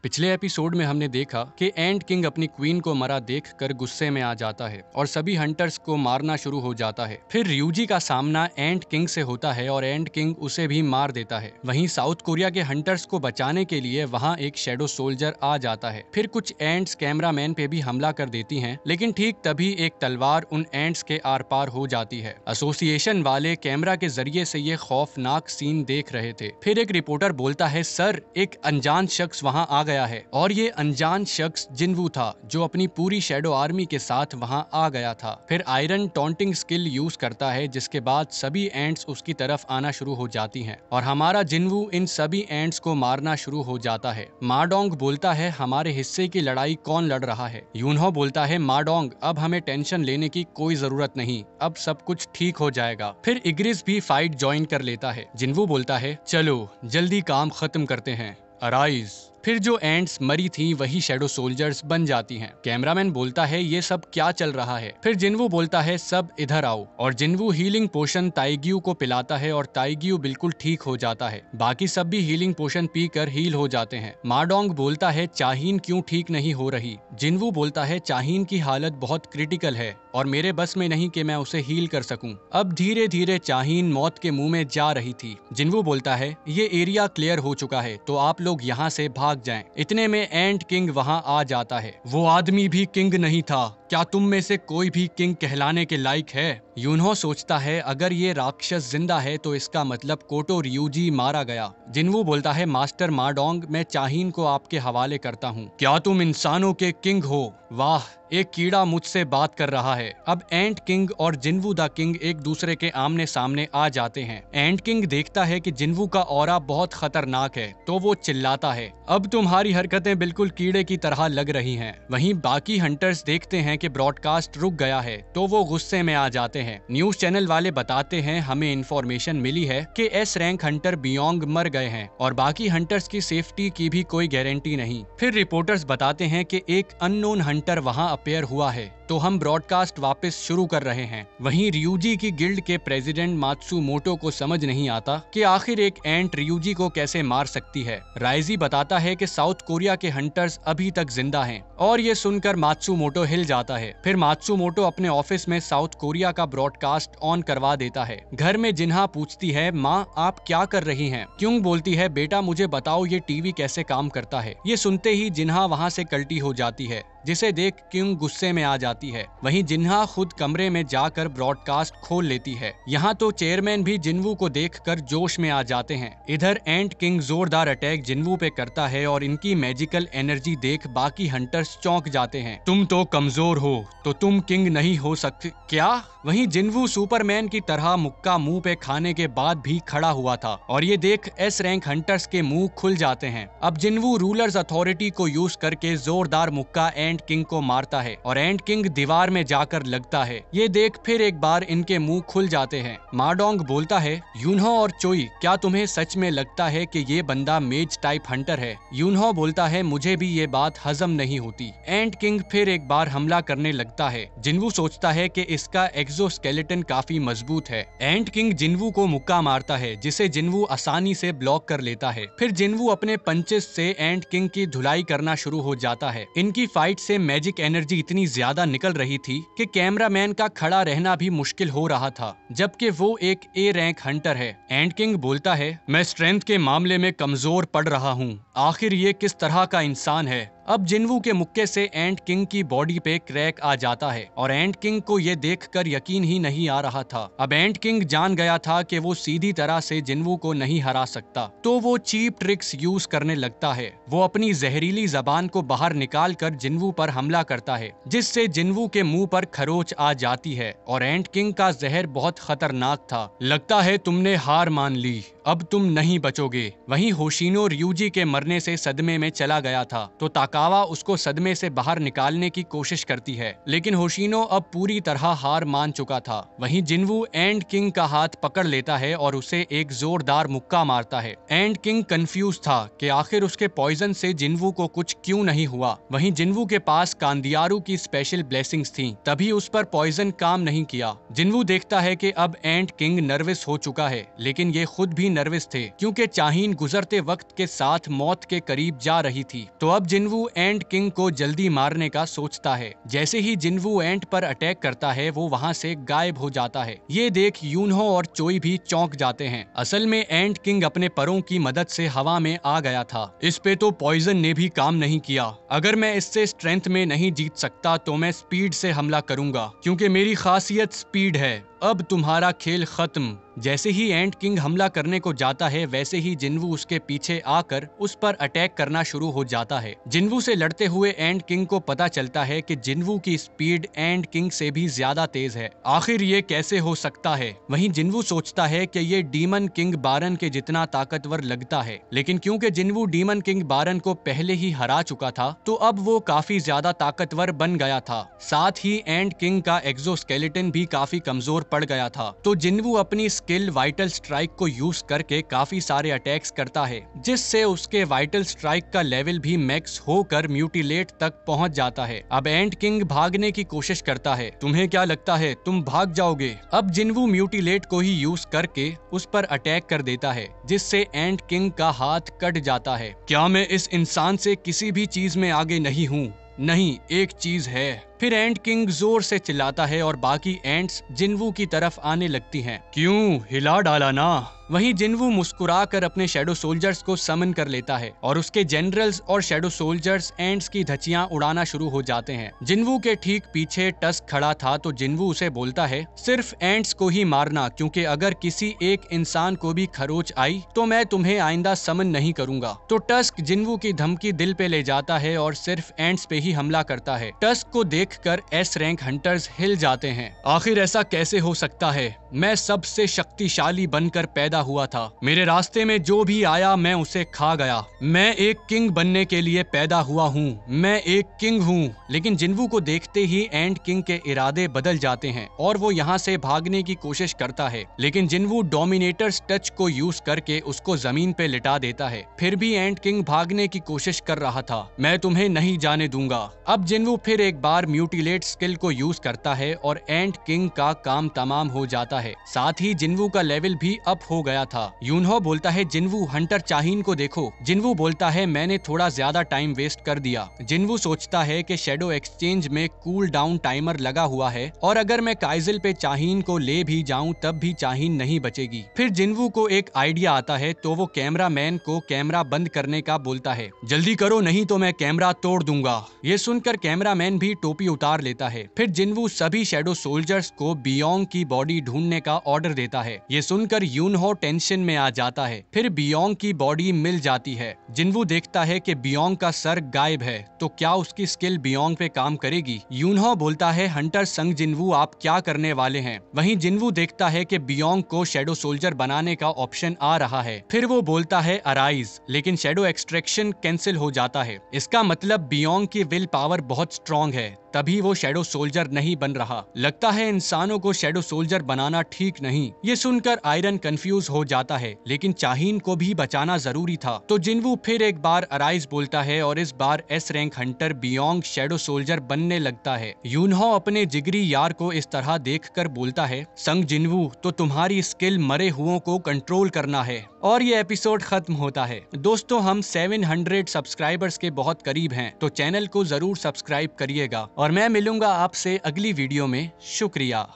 पिछले एपिसोड में हमने देखा कि एंट किंग अपनी क्वीन को मरा देखकर गुस्से में आ जाता है और सभी हंटर्स को मारना शुरू हो जाता है। फिर रियूजी का सामना एंट किंग से होता है और एंट किंग उसे भी मार देता है। वहीं साउथ कोरिया के हंटर्स को बचाने के लिए वहां एक शैडो सोल्जर आ जाता है। फिर कुछ एंट्स कैमरामैन पे भी हमला कर देती हैं, लेकिन ठीक तभी एक तलवार उन एंट्स के आर पार हो जाती है। एसोसिएशन वाले कैमरा के जरिए से ये खौफनाक सीन देख रहे थे। फिर एक रिपोर्टर बोलता है, सर, एक अनजान शख्स वहां आ गया है और ये अनजान शख्स जिनवू था, जो अपनी पूरी शैडो आर्मी के साथ वहां आ गया था। फिर आयरन टॉन्टिंग स्किल यूज करता है, जिसके बाद सभी एंट्स उसकी तरफ आना शुरू हो जाती हैं और हमारा जिनवू इन सभी एंट्स को मारना शुरू हो जाता है। माडोंग बोलता है, हमारे हिस्से की लड़ाई कौन लड़ रहा है? यूनहो बोलता है, माडोंग, अब हमें टेंशन लेने की कोई जरूरत नहीं, अब सब कुछ ठीक हो जाएगा। फिर इग्रिस भी फाइट ज्वाइन कर लेता है। जिनवू बोलता है, चलो जल्दी काम खत्म करते हैं, अराइज। फिर जो एंट्स मरी थी वही शैडो सोल्जर्स बन जाती हैं। कैमरामैन बोलता है, ये सब क्या चल रहा है? फिर जिनवू बोलता है, सब इधर आओ, और जिनवू हीलिंग पोशन ताइग्यू को पिलाता है और ताइग्यू बिल्कुल ठीक हो जाता है। बाकी सब भी हीलिंग पोशन पीकर हील हो जाते हैं। माडोंग बोलता है, चाहीन क्यों ठीक नहीं हो रही? जिनवू बोलता है, चाहीन की हालत बहुत क्रिटिकल है और मेरे बस में नहीं कि मैं उसे हील कर सकूं। अब धीरे धीरे चाहीन मौत के मुंह में जा रही थी। जिनवू बोलता है, ये एरिया क्लियर हो चुका है, तो आप लोग यहाँ से भाग जाएं। इतने में एंट किंग वहां आ जाता है। वो आदमी भी किंग नहीं था, क्या तुम में से कोई भी किंग कहलाने के लायक है? यूनहो सोचता है, अगर ये राक्षस जिंदा है तो इसका मतलब कोटो रियूजी मारा गया। जिनवू बोलता है, मास्टर माडोंग, मैं चाहीन को आपके हवाले करता हूँ। क्या तुम इंसानों के किंग हो? वाह, एक कीड़ा मुझसे बात कर रहा है। अब एंट किंग और जिनवू द किंग एक दूसरे के आमने सामने आ जाते हैं। एंट किंग देखता है कि जिनवू का ऑरा बहुत खतरनाक है, तो वो चिल्लाता है, अब तुम्हारी हरकतें बिल्कुल कीड़े की तरह लग रही हैं। वहीं बाकी हंटर्स देखते हैं कि ब्रॉडकास्ट रुक गया है, तो वो गुस्से में आ जाते हैं। न्यूज चैनल वाले बताते हैं, हमें इंफॉर्मेशन मिली है कि एस रैंक हंटर बियोंग मर गए हैं और बाकी हंटर्स की सेफ्टी की भी कोई गारंटी नहीं। फिर रिपोर्टर्स बताते हैं कि एक अननोन हंटर वहां अपेयर हुआ है, तो हम ब्रॉडकास्ट वापस शुरू कर रहे हैं। वहीं रियूजी की गिल्ड के प्रेसिडेंट मात्सुमोटो को समझ नहीं आता कि आखिर एक एंट रियूजी को कैसे मार सकती है। राइजी बताता है कि साउथ कोरिया के हंटर्स अभी तक जिंदा हैं और ये सुनकर मात्सुमोटो हिल जाता है। फिर मात्सुमोटो अपने ऑफिस में साउथ कोरिया का ब्रॉडकास्ट ऑन करवा देता है। घर में जिन्हा पूछती है, माँ आप क्या कर रही हैं? क्योंग बोलती है, बेटा मुझे बताओ ये टीवी कैसे काम करता है। ये सुनते ही जिन्हा वहाँ से कल्टी हो जाती है, जिसे देख क्योंग गुस्से में आ जाती है। वहीं जिन्हा खुद कमरे में जाकर ब्रॉडकास्ट खोल लेती है। यहाँ तो चेयरमैन भी जिनवू को देखकर जोश में आ जाते हैं। इधर एंट किंग जोरदार अटैक जिनवू पे करता है और इनकी मैजिकल एनर्जी देख बाकी हंटर्स चौंक जाते हैं। तुम तो कमजोर हो, तो तुम किंग नहीं हो सकते क्या? वहीं जिनवू सुपरमैन की तरह मुक्का मुंह पे खाने के बाद भी खड़ा हुआ था और ये देख एस रैंक हंटर्स के मुंह खुल जाते हैं। अब जिनवू रूलर्स अथॉरिटी को यूज करके जोरदार मुक्का एंट किंग को मारता है और एंट किंग दीवार में जाकर लगता है। ये देख फिर एक बार इनके मुंह खुल जाते हैं। माडोंग बोलता है, यूनहो और चोई, क्या तुम्हें सच में लगता है कि ये बंदा मेज टाइप हंटर है? यूनहो बोलता है, मुझे भी ये बात हजम नहीं होती। एंट किंग फिर एक बार हमला करने लगता है। जिनवू सोचता है कि इसका एक्सोस्केलेटन काफी मजबूत है। एंट किंग जिनवू को मुक्का मारता है, जिसे जिनवू आसानी से ब्लॉक कर लेता है। फिर जिनवू अपने पंचेस से एंट किंग की धुलाई करना शुरू हो जाता है। इनकी फाइट से मैजिक एनर्जी इतनी ज्यादा निकल रही थी कि कैमरामैन का खड़ा रहना भी मुश्किल हो रहा था, जबकि वो एक ए रैंक हंटर है। एंट किंग बोलता है, मैं स्ट्रेंथ के मामले में कमजोर पड़ रहा हूँ, आखिर ये किस तरह का इंसान है? अब जिनवू के मुक्के से एंट किंग की बॉडी पे क्रैक आ जाता है और एंट किंग को ये देखकर यकीन ही नहीं आ रहा था। अब एंट किंग जान गया था कि वो सीधी तरह से जिनवू को नहीं हरा सकता, तो वो चीप ट्रिक्स यूज करने लगता है। वो अपनी जहरीली जबान को बाहर निकाल कर जिनवू पर हमला करता है, जिससे जिनवू के मुंह पर खरोच आ जाती है और एंट किंग का जहर बहुत खतरनाक था। लगता है तुमने हार मान ली, अब तुम नहीं बचोगे। वहीं होशिनो रियूजी के मरने से सदमे में चला गया था, तो ताकावा उसको सदमे से बाहर निकालने की कोशिश करती है, लेकिन होशिनो अब पूरी तरह हार मान चुका था। वहीं जिनवू एंट किंग का हाथ पकड़ लेता है और उसे एक जोरदार मुक्का मारता है। एंट किंग कंफ्यूज था कि आखिर उसके पॉइजन से जिनवू को कुछ क्यों नहीं हुआ। वहीं जिनवू के पास कांदियारू की स्पेशल ब्लेसिंग्स थीं, तभी उस पर पॉइजन काम नहीं किया। जिनवू देखता है कि अब एंट किंग नर्वस हो चुका है, लेकिन ये खुद भी नर्वस थे, क्योंकि चाहीन गुजरते वक्त के साथ मौत मौत के करीब जा रही थी। तो अब जिनवू एंट किंग को जल्दी मारने का सोचता है। जैसे ही जिनवू एंट पर अटैक करता है वो वहाँ से गायब हो जाता है। ये देख यूनहो और चोई भी चौंक जाते हैं। असल में एंट किंग अपने परों की मदद से हवा में आ गया था। इस पे तो पॉइजन ने भी काम नहीं किया। अगर मैं इससे स्ट्रेंथ में नहीं जीत सकता तो मैं स्पीड से हमला करूंगा, क्योंकि मेरी खासियत स्पीड है। अब तुम्हारा खेल खत्म। जैसे ही एंट किंग हमला करने को जाता है वैसे ही जिनवू उसके पीछे आकर उस पर अटैक करना शुरू हो जाता है। जिनवू से लड़ते हुए एंट किंग को पता चलता है कि जिनवू की स्पीड एंट किंग से भी ज्यादा तेज है। आखिर ये कैसे हो सकता है? वहीं जिनवू सोचता है कि ये डीमन किंग बारन के जितना ताकतवर लगता है, लेकिन क्योंकि जिनवू डीमन किंग बारन को पहले ही हरा चुका था तो अब वो काफी ज्यादा ताकतवर बन गया था। साथ ही एंट किंग का एक्सोस्केलेटन भी काफी कमजोर पड़ गया था। तो जिनवू अपनी स्किल वाइटल स्ट्राइक को यूज करके काफी सारे अटैक्स करता है, जिससे उसके वाइटल स्ट्राइक का लेवल भी मैक्स होकर म्यूटिलेट तक पहुंच जाता है। अब एंट किंग भागने की कोशिश करता है। तुम्हें क्या लगता है तुम भाग जाओगे? अब जिनवू म्यूटिलेट को ही यूज करके उस पर अटैक कर देता है, जिससे एंट किंग का हाथ कट जाता है। क्या मैं इस इंसान से किसी भी चीज में आगे नहीं हूँ? नहीं, एक चीज है। फिर एंट किंग जोर से चिल्लाता है और बाकी एंट्स जिनवू की तरफ आने लगती हैं। क्यों, हिला डाला ना? वहीं जिनवू मुस्कुराकर अपने शैडो सोल्जर्स को समन कर लेता है और उसके जनरल्स और शैडो सोल्जर्स एंट्स की धचियां उड़ाना शुरू हो जाते हैं। जिनवू के ठीक पीछे टस्क खड़ा था तो जिनवू उसे बोलता है, सिर्फ एंट्स को ही मारना, क्योंकि अगर किसी एक इंसान को भी खरोच आई तो मैं तुम्हें आइंदा समन नहीं करूंगा। तो टस्क जिनवू की धमकी दिल पे ले जाता है और सिर्फ एंट्स पे ही हमला करता है। टस्क को देखकर एस रैंक हंटर्स हिल जाते हैं। आखिर ऐसा कैसे हो सकता है? मैं सबसे शक्तिशाली बनकर पैदा हुआ था। मेरे रास्ते में जो भी आया मैं उसे खा गया। मैं एक किंग बनने के लिए पैदा हुआ हूँ। मैं एक किंग हूँ। लेकिन जिनवू को देखते ही एंट किंग के इरादे बदल जाते हैं और वो यहाँ से भागने की कोशिश करता है, लेकिन जिनवू डोमिनेटर्स टच को यूज करके उसको जमीन पे लिटा देता है। फिर भी एंट किंग भागने की कोशिश कर रहा था। मैं तुम्हें नहीं जाने दूंगा। अब जिनवू फिर एक बार म्यूटिलेट स्किल को यूज करता है और एंट किंग का काम तमाम हो जाता है। साथ ही जिनवू का लेवल भी अप हो गया था। यूनहो बोलता है, जिनवू हंटर चाहीन को देखो। जिनवू बोलता है, मैंने थोड़ा ज्यादा टाइम वेस्ट कर दिया। जिनवू सोचता है कि शैडो एक्सचेंज में कूल डाउन टाइमर लगा हुआ है और अगर मैं काइजल पे चाहीन को ले भी जाऊं तब भी चाहीन नहीं बचेगी। फिर जिनवू को एक आइडिया आता है तो वो कैमरामैन को कैमरा बंद करने का बोलता है। जल्दी करो नहीं तो मैं कैमरा तोड़ दूंगा। ये सुनकर कैमरामैन भी टोपी उतार लेता है। फिर जिनवू सभी शैडो सोल्जर्स को बियोंग की बॉडी ढूंढने का ऑर्डर देता है। ये सुनकर यूनहो टेंशन में आ जाता है। फिर बियोंग की बॉडी मिल जाती है। जिनवू देखता है कि बियोंग का सर गायब है, तो क्या उसकी स्किल बियोंग पे काम करेगी? यूनहो बोलता है, हंटर संग जिनवू आप क्या करने वाले हैं? वहीं जिनवू देखता है कि बियोंग को शैडो सोल्जर बनाने का ऑप्शन आ रहा है। फिर वो बोलता है अराइज, लेकिन शैडो एक्सट्रैक्शन कैंसिल हो जाता है। इसका मतलब बियोंग की विल पावर बहुत स्ट्रॉन्ग है, तभी वो शैडो सोल्जर नहीं बन रहा। लगता है इंसानों को शैडो सोल्जर बनाना ठीक नहीं। ये सुनकर आयरन कंफ्यूज हो जाता है, लेकिन चाहीन को भी बचाना जरूरी था। तो जिनवू फिर एक बार अराइज बोलता है और इस बार S rank hunter beyond shadow soldier बनने लगता है। यूनहो अपने जिगरी यार को इस तरह देखकर बोलता है, संग जिनवू, तो तुम्हारी स्किल मरे हुओं को कंट्रोल करना है। और ये एपिसोड खत्म होता है। दोस्तों, हम 700 सब्सक्राइबर्स के बहुत करीब हैं, तो चैनल को जरूर सब्सक्राइब करिएगा और मैं मिलूंगा आपसे अगली वीडियो में। शुक्रिया।